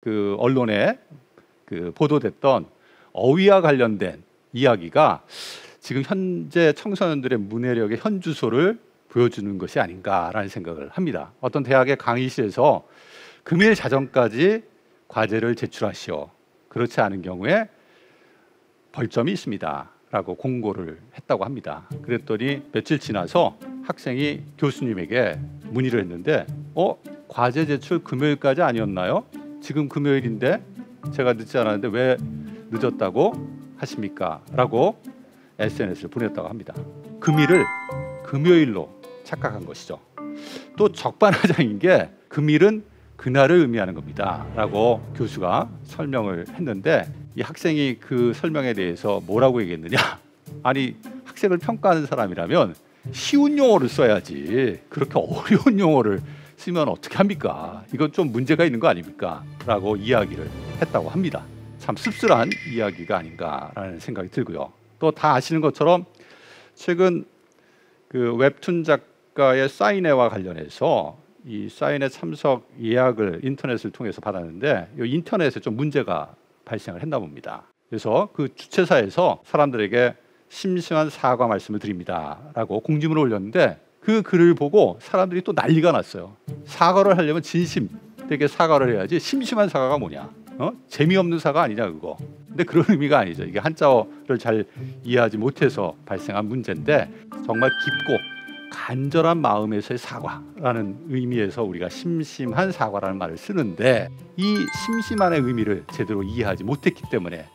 그 언론에 그 보도됐던 어휘와 관련된 이야기가 지금 현재 청소년들의 문해력의 현주소를 보여주는 것이 아닌가라는 생각을 합니다. 어떤 대학의 강의실에서 금일 자정까지 과제를 제출하시오. 그렇지 않은 경우에 벌점이 있습니다. 라고 공고를 했다고 합니다. 그랬더니 며칠 지나서 학생이 교수님에게 문의를 했는데 과제 제출 금요일까지 아니었나요? 지금 금요일인데 제가 늦지 않았는데 왜 늦었다고 하십니까? 라고 SNS를 보냈다고 합니다. 금일을 금요일로 착각한 것이죠. 또 적반하장인 게 금일은 그날을 의미하는 겁니다. 라고 교수가 설명을 했는데 이 학생이 그 설명에 대해서 뭐라고 얘기했느냐? 아니 학생을 평가하는 사람이라면 쉬운 용어를 써야지 그렇게 어려운 용어를 쓰면 어떻게 합니까? 이건 좀 문제가 있는 거 아닙니까? 라고 이야기를 했다고 합니다. 참 씁쓸한 이야기가 아닌가라는 생각이 들고요. 또 다 아시는 것처럼 최근 그 웹툰 작가의 사인회와 관련해서 이 사인회 참석 예약을 인터넷을 통해서 받았는데 이 인터넷에 좀 문제가 발생을 했나 봅니다. 그래서 그 주최사에서 사람들에게 심심한 사과 말씀을 드립니다 라고 공지문을 올렸는데 그 글을 보고 사람들이 또 난리가 났어요. 사과를 하려면 진심되게 사과를 해야지 심심한 사과가 뭐냐? 재미없는 사과 아니냐 그거. 근데 그런 의미가 아니죠. 이게 한자어를 잘 이해하지 못해서 발생한 문제인데 정말 깊고 간절한 마음에서의 사과라는 의미에서 우리가 심심한 사과라는 말을 쓰는데 이 심심한의 의미를 제대로 이해하지 못했기 때문에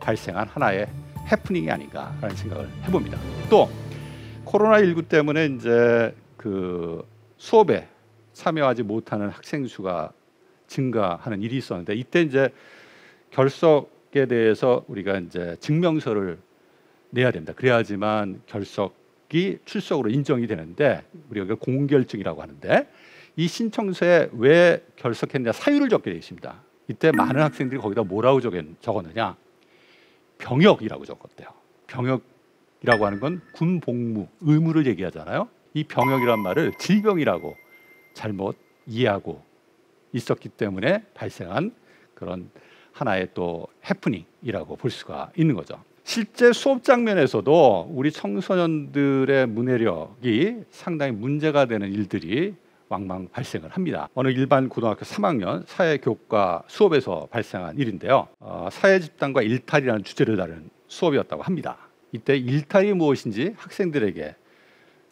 발생한 하나의 해프닝이 아닌가라는 생각을 해봅니다. 또 코로나19 때문에 이제 그 수업에 참여하지 못하는 학생 수가 증가하는 일이 있었는데 이때 이제 결석에 대해서 우리가 이제 증명서를 내야 됩니다. 그래야지만 결석이 출석으로 인정이 되는데 우리가 그걸 공결증이라고 하는데 이 신청서에 왜 결석했냐 사유를 적게 되어 있습니다. 이때 많은 학생들이 거기다 뭐라고 적었느냐? 병역이라고 적었대요. 병역이라고 하는 건 군 복무, 의무를 얘기하잖아요. 이 병역이란 말을 질병이라고 잘못 이해하고 있었기 때문에 발생한 그런 하나의 또 해프닝이라고 볼 수가 있는 거죠. 실제 수업 장면에서도 우리 청소년들의 문해력이 상당히 문제가 되는 일들이 왕왕 발생을 합니다. 어느 일반 고등학교 3학년 사회교과 수업에서 발생한 일인데요. 사회집단과 일탈이라는 주제를 다룬 수업이었다고 합니다. 이때 일탈이 무엇인지 학생들에게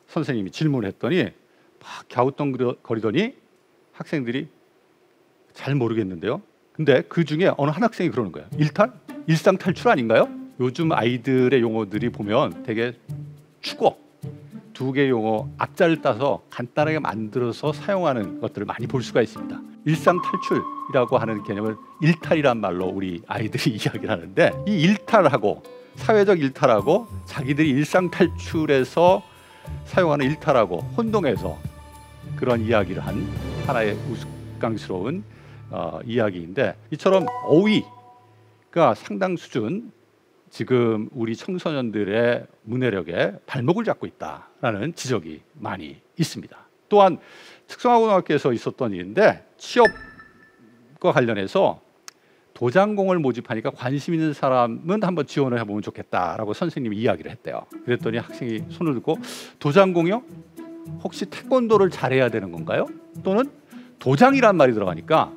선생님이 질문을 했더니 막 갸우뚱거리더니 학생들이 잘 모르겠는데요. 근데 그 중에 어느 한 학생이 그러는 거예요. 일탈? 일상 탈출 아닌가요? 요즘 아이들의 용어들이 보면 되게 축어, 두 개 용어 앞자를 따서 간단하게 만들어서 사용하는 것들을 많이 볼 수가 있습니다. 일상 탈출이라고 하는 개념을 일탈이란 말로 우리 아이들이 이야기를 하는데 이 일탈하고 사회적 일탈하고 자기들이 일상 탈출에서 사용하는 일탈하고 혼동해서 그런 이야기를 한 하나의 우스꽝스러운 이야기인데 이처럼 어휘가 상당 수준 지금 우리 청소년들의 문해력에 발목을 잡고 있다라는 지적이 많이 있습니다. 또한 특성화고등학교에서 있었던 일인데 취업과 관련해서 도장공을 모집하니까 관심 있는 사람은 한번 지원을 해보면 좋겠다라고 선생님이 이야기를 했대요. 그랬더니 학생이 손을 들고 도장공이요? 혹시 태권도를 잘해야 되는 건가요? 또는 도장이란 말이 들어가니까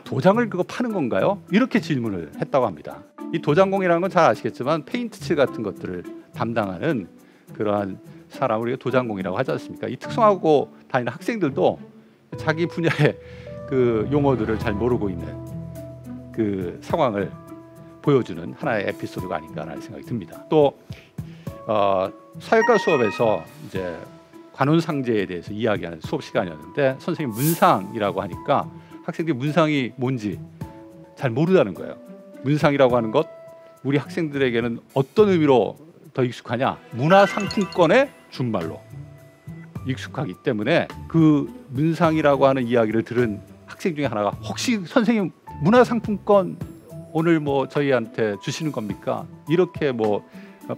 도장을 그거 파는 건가요? 이렇게 질문을 했다고 합니다. 이 도장공이라는 건 잘 아시겠지만 페인트칠 같은 것들을 담당하는 그러한 사람을 우리가 도장공이라고 하지 않습니까? 이 특성화고 다니는 학생들도 자기 분야의 그 용어들을 잘 모르고 있는 그 상황을 보여주는 하나의 에피소드가 아닌가라는 생각이 듭니다. 또 사회과 수업에서 이제 관혼상제에 대해서 이야기하는 수업 시간이었는데 선생님 문상이라고 하니까 학생들이 문상이 뭔지 잘 모르다는 거예요. 문상이라고 하는 것 우리 학생들에게는 어떤 의미로 더 익숙하냐? 문화상품권의 준말로 익숙하기 때문에 그 문상이라고 하는 이야기를 들은 학생 중에 하나가 혹시 선생님 문화상품권 오늘 뭐 저희한테 주시는 겁니까? 이렇게 뭐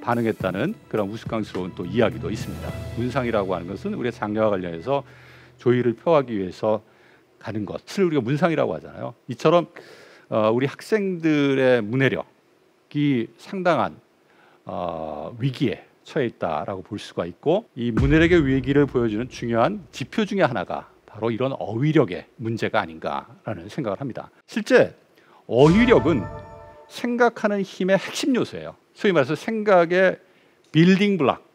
반응했다는 그런 우스꽝스러운 또 이야기도 있습니다. 문상이라고 하는 것은 우리의 장래와 관련해서 조의를 표하기 위해서 가는 것을 우리가 문상이라고 하잖아요. 이처럼 우리 학생들의 문해력이 상당한 위기에 처해 있다라고 볼 수가 있고, 이 문해력의 위기를 보여주는 중요한 지표 중에 하나가 바로 이런 어휘력의 문제가 아닌가라는 생각을 합니다. 실제 어휘력은 생각하는 힘의 핵심 요소예요. 소위 말해서 생각의 빌딩 블록,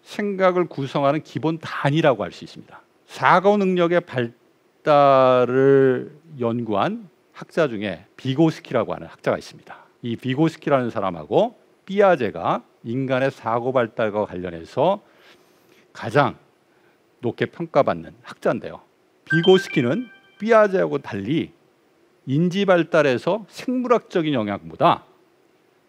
생각을 구성하는 기본 단위라고 할 수 있습니다. 사고 능력의 발달을 연구한 학자 중에 비고스키라고 하는 학자가 있습니다. 이 비고스키라는 사람하고 피아제가 인간의 사고 발달과 관련해서 가장 높게 평가받는 학자인데요. 비고스키는 피아제하고 달리 인지 발달에서 생물학적인 영향보다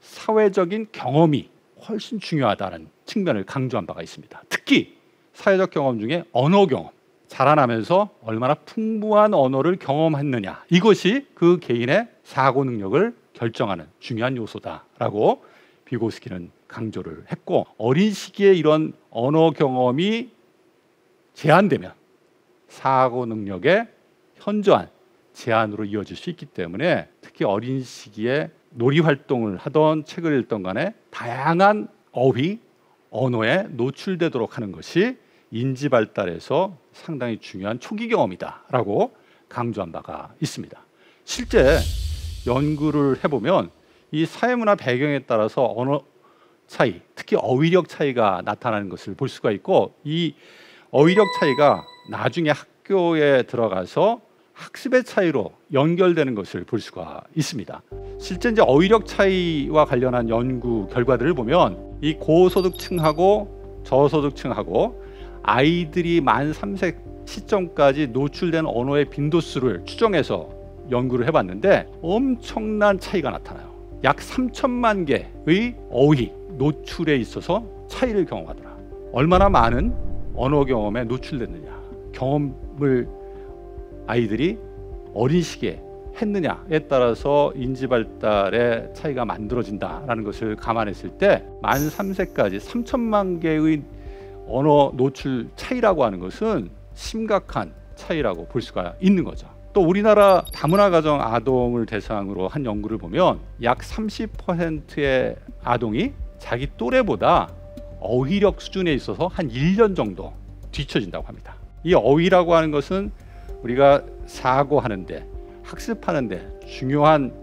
사회적인 경험이 훨씬 중요하다는 측면을 강조한 바가 있습니다. 특히 사회적 경험 중에 언어 경험, 자라나면서 얼마나 풍부한 언어를 경험했느냐, 이것이 그 개인의 사고 능력을 결정하는 중요한 요소다라고 비고스키는 강조를 했고, 어린 시기에 이런 언어 경험이 제한되면 사고 능력의 현저한 제한으로 이어질 수 있기 때문에 특히 어린 시기에 놀이 활동을 하던 책을 읽던 간에 다양한 어휘, 언어에 노출되도록 하는 것이 인지 발달에서 상당히 중요한 초기 경험이다라고 강조한 바가 있습니다. 실제 연구를 해보면 이 사회문화 배경에 따라서 언어 차이, 특히 어휘력 차이가 나타나는 것을 볼 수가 있고, 이 어휘력 차이가 나중에 학교에 들어가서 학습의 차이로 연결되는 것을 볼 수가 있습니다. 실제 이제 어휘력 차이와 관련한 연구 결과들을 보면 이 고소득층하고 저소득층하고 아이들이 만 3세 시점까지 노출된 언어의 빈도수를 추정해서 연구를 해봤는데 엄청난 차이가 나타나요. 약 3천만 개의 어휘 노출에 있어서 차이를 경험하더라. 얼마나 많은 언어 경험에 노출됐느냐, 경험을 아이들이 어린 시기에 했느냐에 따라서 인지 발달의 차이가 만들어진다라는 것을 감안했을 때 만 3세까지 3천만 개의 언어 노출 차이라고 하는 것은 심각한 차이라고 볼 수가 있는 거죠. 또 우리나라 다문화 가정 아동을 대상으로 한 연구를 보면 약 30%의 아동이 자기 또래보다 어휘력 수준에 있어서 한 1년 정도 뒤처진다고 합니다. 이 어휘라고 하는 것은 우리가 사고하는데, 학습하는데 중요한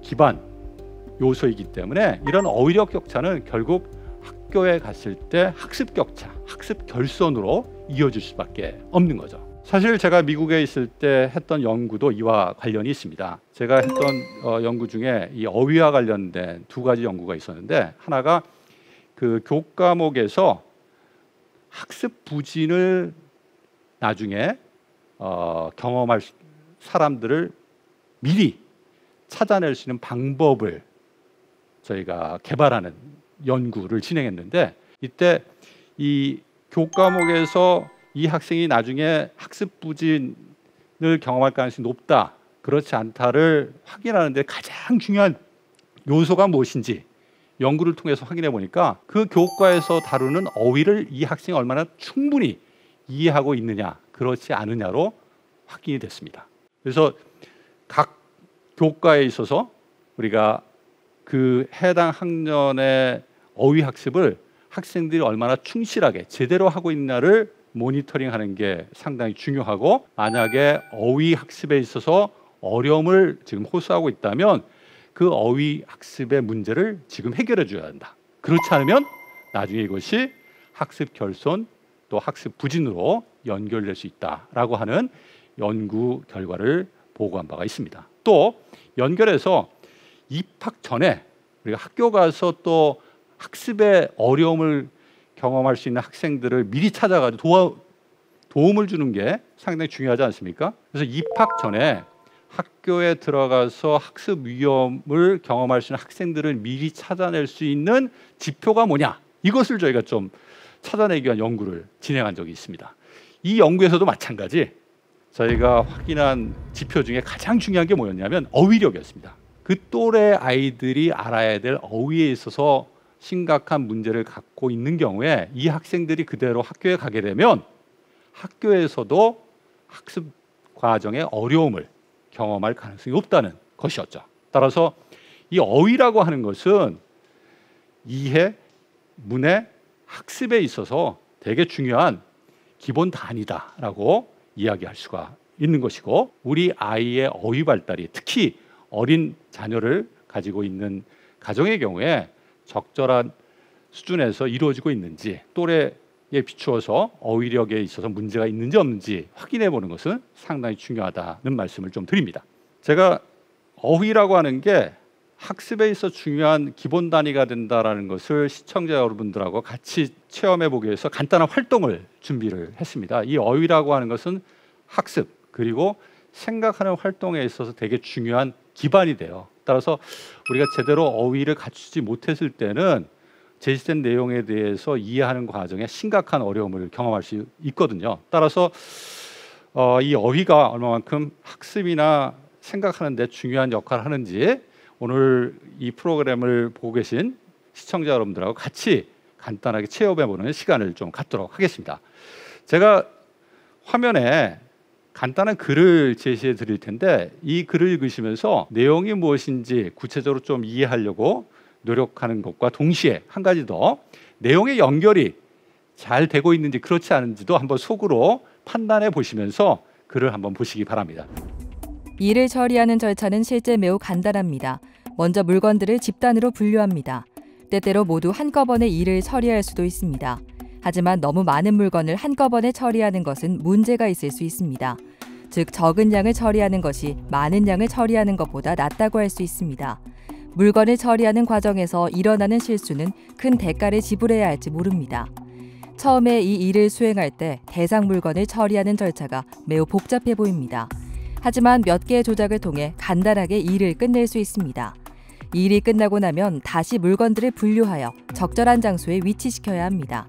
기반 요소이기 때문에 이런 어휘력 격차는 결국 학교에 갔을 때 학습 격차, 학습 결손으로 이어질 수밖에 없는 거죠. 사실 제가 미국에 있을 때 했던 연구도 이와 관련이 있습니다. 제가 했던 연구 중에 이 어휘와 관련된 두 가지 연구가 있었는데, 하나가 그 교과목에서 학습 부진을 나중에 경험할 사람들을 미리 찾아낼 수 있는 방법을 저희가 개발하는 연구를 진행했는데, 이때 이 교과목에서 이 학생이 나중에 학습 부진을 경험할 가능성이 높다, 그렇지 않다를 확인하는 데 가장 중요한 요소가 무엇인지 연구를 통해서 확인해 보니까 그 교과에서 다루는 어휘를 이 학생이 얼마나 충분히 이해하고 있느냐, 그렇지 않느냐로 확인이 됐습니다. 그래서 각 교과에 있어서 우리가 그 해당 학년의 어휘 학습을 학생들이 얼마나 충실하게 제대로 하고 있느냐를 모니터링하는 게 상당히 중요하고, 만약에 어휘 학습에 있어서 어려움을 지금 호소하고 있다면 그 어휘 학습의 문제를 지금 해결해 줘야 한다. 그렇지 않으면 나중에 이것이 학습 결손 또 학습 부진으로 연결될 수 있다라고 하는 연구 결과를 보고한 바가 있습니다. 또 연결해서 입학 전에 우리가 학교 가서 또 학습의 어려움을 경험할 수 있는 학생들을 미리 찾아가지고 도움을 주는 게 상당히 중요하지 않습니까? 그래서 입학 전에 학교에 들어가서 학습 위험을 경험할 수 있는 학생들을 미리 찾아낼 수 있는 지표가 뭐냐, 이것을 저희가 좀 찾아내기 위한 연구를 진행한 적이 있습니다. 이 연구에서도 마찬가지 저희가 확인한 지표 중에 가장 중요한 게 뭐였냐면 어휘력이었습니다. 그 또래 아이들이 알아야 될 어휘에 있어서 심각한 문제를 갖고 있는 경우에 이 학생들이 그대로 학교에 가게 되면 학교에서도 학습 과정의 어려움을 경험할 가능성이 없다는 것이었죠. 따라서 이 어휘라고 하는 것은 이해, 문해, 학습에 있어서 되게 중요한 기본 단위다라고 이야기할 수가 있는 것이고, 우리 아이의 어휘 발달이 특히 어린 자녀를 가지고 있는 가정의 경우에 적절한 수준에서 이루어지고 있는지, 또래에 비추어서 어휘력에 있어서 문제가 있는지 없는지 확인해 보는 것은 상당히 중요하다는 말씀을 좀 드립니다. 제가 어휘라고 하는 게 학습에 있어 중요한 기본 단위가 된다라는 것을 시청자 여러분들하고 같이 체험해 보기 위해서 간단한 활동을 준비를 했습니다. 이 어휘라고 하는 것은 학습 그리고 생각하는 활동에 있어서 되게 중요한 기반이 돼요. 따라서 우리가 제대로 어휘를 갖추지 못했을 때는 제시된 내용에 대해서 이해하는 과정에 심각한 어려움을 경험할 수 있거든요. 따라서 이 어휘가 얼마만큼 학습이나 생각하는 데 중요한 역할을 하는지 오늘 이 프로그램을 보고 계신 시청자 여러분들하고 같이 간단하게 체험해보는 시간을 좀 갖도록 하겠습니다. 제가 화면에 간단한 글을 제시해 드릴 텐데 이 글을 읽으시면서 내용이 무엇인지 구체적으로 좀 이해하려고 노력하는 것과 동시에 한 가지 더 내용의 연결이 잘 되고 있는지 그렇지 않은지도 한번 속으로 판단해 보시면서 글을 한번 보시기 바랍니다. 일을 처리하는 절차는 실제 매우 간단합니다. 먼저 물건들을 집단으로 분류합니다. 때때로 모두 한꺼번에 일을 처리할 수도 있습니다. 하지만 너무 많은 물건을 한꺼번에 처리하는 것은 문제가 있을 수 있습니다. 즉, 적은 양을 처리하는 것이 많은 양을 처리하는 것보다 낫다고 할 수 있습니다. 물건을 처리하는 과정에서 일어나는 실수는 큰 대가를 지불해야 할지 모릅니다. 처음에 이 일을 수행할 때 대상 물건을 처리하는 절차가 매우 복잡해 보입니다. 하지만 몇 개의 조작을 통해 간단하게 일을 끝낼 수 있습니다. 일이 끝나고 나면 다시 물건들을 분류하여 적절한 장소에 위치시켜야 합니다.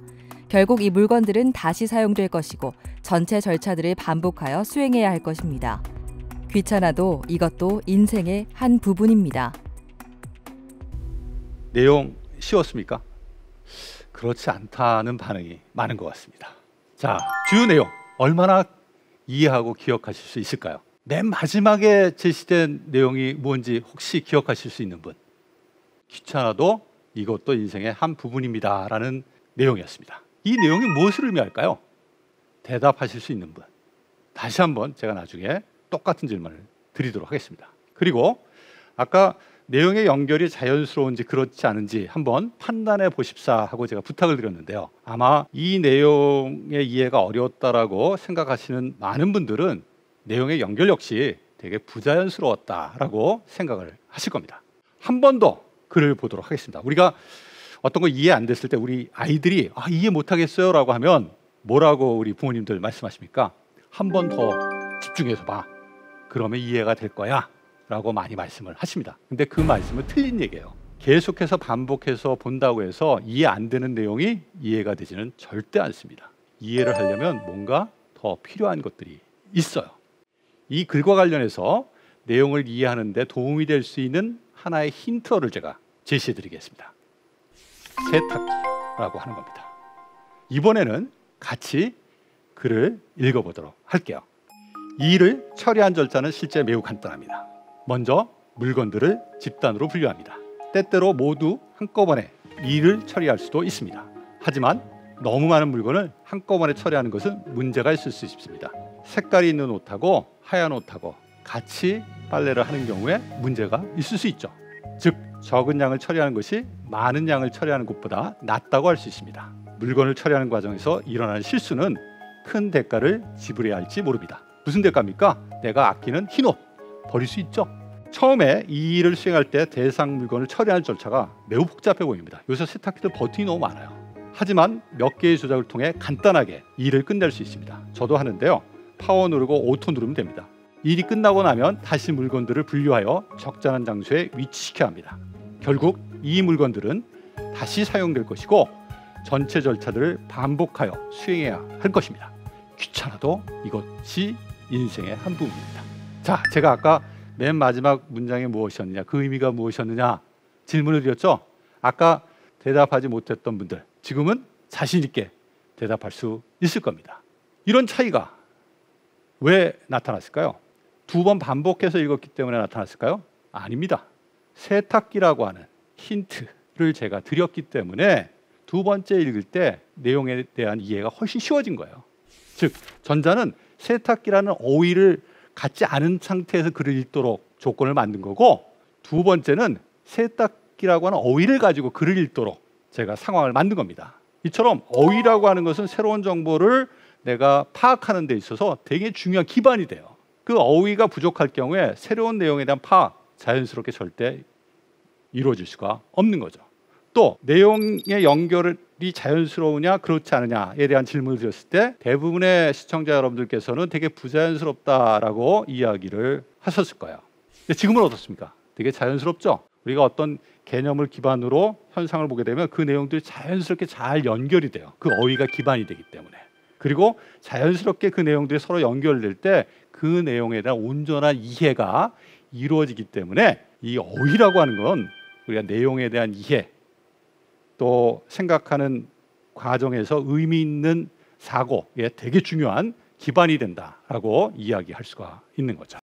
결국 이 물건들은 다시 사용될 것이고 전체 절차들을 반복하여 수행해야 할 것입니다. 귀찮아도 이것도 인생의 한 부분입니다. 내용 쉬웠습니까? 그렇지 않다는 반응이 많은 것 같습니다. 자, 주요 내용 얼마나 이해하고 기억하실 수 있을까요? 맨 마지막에 제시된 내용이 뭔지 혹시 기억하실 수 있는 분? 귀찮아도 이것도 인생의 한 부분입니다 라는 내용이었습니다. 이 내용이 무엇을 의미할까요? 대답하실 수 있는 분, 다시 한번 제가 나중에 똑같은 질문을 드리도록 하겠습니다. 그리고 아까 내용의 연결이 자연스러운지 그렇지 않은지 한번 판단해 보십사 하고 제가 부탁을 드렸는데요. 아마 이 내용의 이해가 어려웠다라고 생각하시는 많은 분들은 내용의 연결 역시 되게 부자연스러웠다라고 생각을 하실 겁니다. 한 번 더 글을 보도록 하겠습니다. 우리가 어떤 거 이해 안 됐을 때 우리 아이들이 이해 못하겠어요 라고 하면 뭐라고 우리 부모님들 말씀하십니까? 한 번 더 집중해서 봐. 그러면 이해가 될 거야 라고 많이 말씀을 하십니다. 근데 그 말씀은 틀린 얘기예요. 계속해서 반복해서 본다고 해서 이해 안 되는 내용이 이해가 되지는 절대 않습니다. 이해를 하려면 뭔가 더 필요한 것들이 있어요. 이 글과 관련해서 내용을 이해하는 데 도움이 될 수 있는 하나의 힌트를 제가 제시해 드리겠습니다. 세탁기라고 하는 겁니다. 이번에는 같이 글을 읽어보도록 할게요. 이 일을 처리한 절차는 실제 매우 간단합니다. 먼저 물건들을 집단으로 분류합니다. 때때로 모두 한꺼번에 일을 처리할 수도 있습니다. 하지만 너무 많은 물건을 한꺼번에 처리하는 것은 문제가 있을 수 있습니다. 색깔이 있는 옷하고 하얀 옷하고 같이 빨래를 하는 경우에 문제가 있을 수 있죠. 즉, 적은 양을 처리하는 것이 많은 양을 처리하는 것보다 낫다고 할 수 있습니다. 물건을 처리하는 과정에서 일어나는 실수는 큰 대가를 지불해야 할지 모릅니다. 무슨 대가입니까? 내가 아끼는 흰옷 버릴 수 있죠. 처음에 이 일을 수행할 때 대상 물건을 처리하는 절차가 매우 복잡해 보입니다. 요새 세탁기들 버튼이 너무 많아요. 하지만 몇 개의 조작을 통해 간단하게 일을 끝낼 수 있습니다. 저도 하는데요. 파워 누르고 오토 누르면 됩니다. 일이 끝나고 나면 다시 물건들을 분류하여 적절한 장소에 위치시켜야 합니다. 결국 이 물건들은 다시 사용될 것이고 전체 절차들을 반복하여 수행해야 할 것입니다. 귀찮아도 이것이 인생의 한 부분입니다. 자, 제가 아까 맨 마지막 문장이 무엇이었느냐, 그 의미가 무엇이었느냐 질문을 드렸죠. 아까 대답하지 못했던 분들 지금은 자신 있게 대답할 수 있을 겁니다. 이런 차이가 왜 나타났을까요? 2번 반복해서 읽었기 때문에 나타났을까요? 아닙니다. 세탁기라고 하는 힌트를 제가 드렸기 때문에 두 번째 읽을 때 내용에 대한 이해가 훨씬 쉬워진 거예요. 즉 전자는 세탁기라는 어휘를 갖지 않은 상태에서 글을 읽도록 조건을 만든 거고, 두 번째는 세탁기라고 하는 어휘를 가지고 글을 읽도록 제가 상황을 만든 겁니다. 이처럼 어휘라고 하는 것은 새로운 정보를 내가 파악하는 데 있어서 되게 중요한 기반이 돼요. 그 어휘가 부족할 경우에 새로운 내용에 대한 파악 자연스럽게 절대 이루어질 수가 없는 거죠. 또 내용의 연결이 자연스러우냐 그렇지 않느냐에 대한 질문을 드렸을 때 대부분의 시청자 여러분들께서는 되게 부자연스럽다라고 이야기를 하셨을 거예요. 근데 지금은 어떻습니까? 되게 자연스럽죠? 우리가 어떤 개념을 기반으로 현상을 보게 되면 그 내용들이 자연스럽게 잘 연결이 돼요. 그 어휘가 기반이 되기 때문에. 그리고 자연스럽게 그 내용들이 서로 연결될 때 그 내용에 대한 온전한 이해가 이루어지기 때문에 이 어휘라고 하는 건 우리가 내용에 대한 이해, 또 생각하는 과정에서 의미 있는 사고에 되게 중요한 기반이 된다라고 이야기할 수가 있는 거죠.